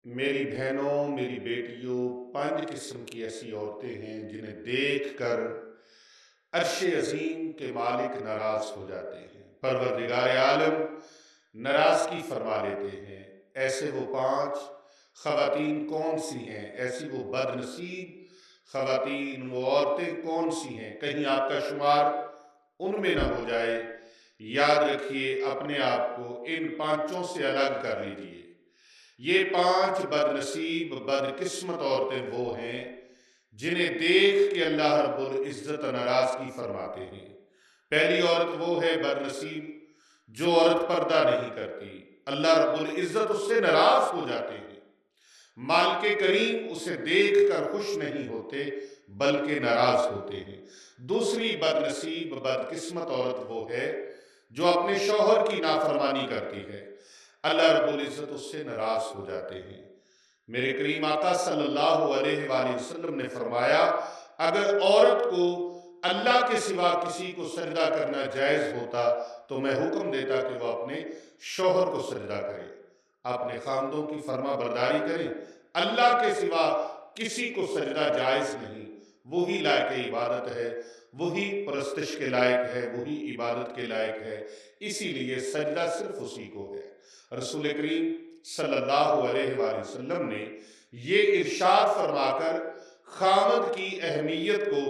میری بہنوں، میری بیٹیوں، 5 قسم کی ایسی عورتیں ہیں جنہیں دیکھ کر عرش عظیم کے مالک ناراض ہو جاتے ہیں، پروردگار عالم ناراضگی فرما لیتے ہیں۔ ایسے وہ 5 خواتین کون سی ہیں؟ ایسی وہ بد نصیب خواتین، وہ عورتیں کون سی ہیں؟ کہیں آپ کا شمار ان میں نہ ہو جائے۔ یاد رکھیے، اپنے آپ کو ان 5 سے الگ کر لیجئے۔ یہ 5 بد نصیب بد قسمت عورتیں وہ ہیں جنہیں دیکھ کے اللہ رب العزت ناراضگی فرماتے ہیں۔ پہلی عورت وہ ہے بد نصیب جو عورت پردہ نہیں کرتی، اللہ رب العزت اس سے ناراض ہو جاتے ہیں۔ مالک کریم اسے دیکھ کر خوش نہیں ہوتے بلکہ ناراض ہوتے ہیں۔ دوسری بد نصیب بد قسمت عورت وہ ہے جو اپنے شوہر کی نافرمانی کرتی ہے، اللہ رب العزت اس سے ناراض ہو جاتے ہیں۔ میرے کریم آقا صلی اللہ علیہ وآلہ وسلم نے فرمایا، اگر عورت کو اللہ کے سوا کسی کو سجدہ کرنا جائز ہوتا تو میں حکم دیتا کہ وہ اپنے شوہر کو سجدہ کرے، اپنے خاندوں کی فرما برداری کریں۔ اللہ کے سوا کسی کو سجدہ جائز نہیں، وہی لائق عبادت ہے، وہی پرستش کے لائق ہے، وہی عبادت کے لائق ہے، اسی لیے سجدہ صرف اسی کو ہے۔ رسول کریم صلی اللہ علیہ وآلہ وسلم نے یہ ارشاد فرما کر خامد کی اہمیت کو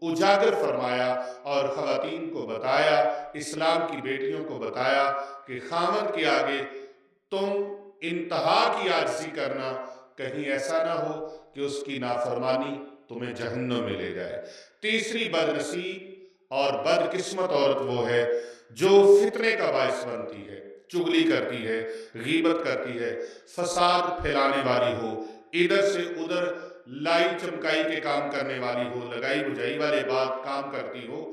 اجاگر فرمایا اور خواتین کو بتایا، اسلام کی بیٹیوں کو بتایا کہ خامد کے آگے تم انتہا کی عاجزی کرنا، کہیں ایسا نہ ہو کہ اس کی نافرمانی تمہیں جہنم میں لے جائے۔ تیسری بد نصیب اور بد قسمت عورت وہ ہے جو فتنے کا باعث بنتی ہے، چغلی کرتی ہے، غیبت کرتی ہے، فساد پھیلانے والی ہو، ادھر سے ادھر لائی چمکائی کے کام کرنے والی ہو، لگائی بجائی والے بات کام کرتی ہو۔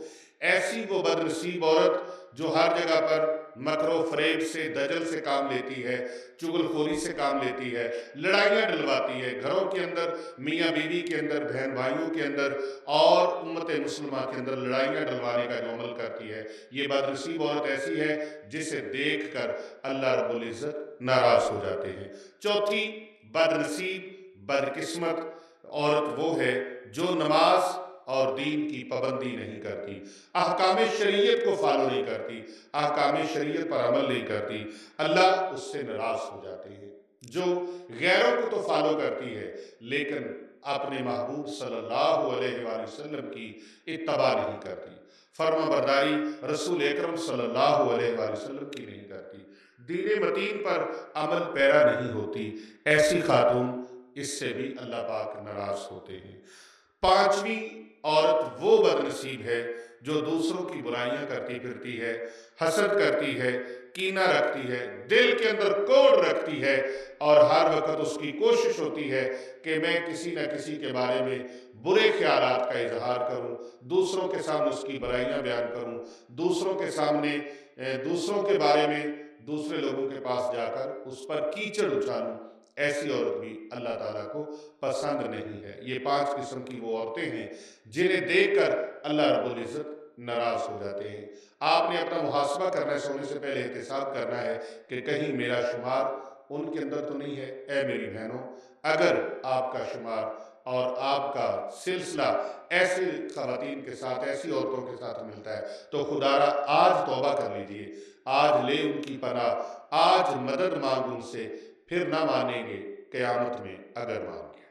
ایسی وہ بد نصیب عورت جو ہر جگہ پر مکر و فریب سے، دجل سے کام لیتی ہے، چغل خوری سے کام لیتی ہے، لڑائیاں ڈلواتی ہے، گھروں کے اندر، میاں بیوی کے اندر، بہن بھائیوں کے اندر اور امت مسلمہ کے اندر لڑائیاں ڈلوانے کا جو عمل کرتی ہے، یہ بد نصیب عورت ایسی ہے جسے دیکھ کر اللہ رب العزت ناراض ہو جاتے ہیں۔ چوتھی بد نصیب بد قسمت عورت وہ ہے جو نماز اور دین کی پابندی نہیں کرتی، احکام شریعت کو فالو نہیں کرتی، احکام شریعت پر عمل نہیں کرتی، اللہ اس سے ناراض ہو جاتے ہیں۔ جو غیروں کو تو فالو کرتی ہے لیکن اپنے محبوب صلی اللہ علیہ وآلہ وسلم کی اتباع نہیں کرتی، فرما برداری رسول اکرم صلی اللہ علیہ وآلہ وسلم کی نہیں کرتی، دین متین پر عمل پیرا نہیں ہوتی، ایسی خاتون اس سے بھی اللہ پاک ناراض ہوتے ہیں۔ پانچویں عورت وہ بد نصیب ہے جو دوسروں کی برائیاں کرتی پھرتی ہے، حسد کرتی ہے، کینہ رکھتی ہے، دل کے اندر کوڑ رکھتی ہے اور ہر وقت اس کی کوشش ہوتی ہے کہ میں کسی نہ کسی کے بارے میں برے خیالات کا اظہار کروں، دوسروں کے سامنے اس کی برائیاں بیان کروں، دوسروں کے سامنے دوسروں کے بارے میں دوسرے لوگوں کے پاس جا کر اس پر کیچڑ اچھالوں۔ ایسی عورت بھی اللہ تعالیٰ کو پسند نہیں ہے۔ یہ 5 قسم کی وہ عورتیں ہیں جنہیں دیکھ کر اللہ رب العزت ناراض ہو جاتے ہیں۔ آپ نے اپنا محاسبہ کرنا ہے، سونے سے پہلے احتساب کرنا ہے کہ کہیں میرا شمار ان کے اندر تو نہیں ہے۔ اے میری بہنوں، اگر آپ کا شمار اور آپ کا سلسلہ ایسی خواتین کے ساتھ، ایسی عورتوں کے ساتھ ملتا ہے تو خدا را آج توبہ کر لیجئے، آج لے ان کی پناہ، آج مدد مانگ ان سے، پھر نہ مانیں گے قیامت میں اگر مان گے۔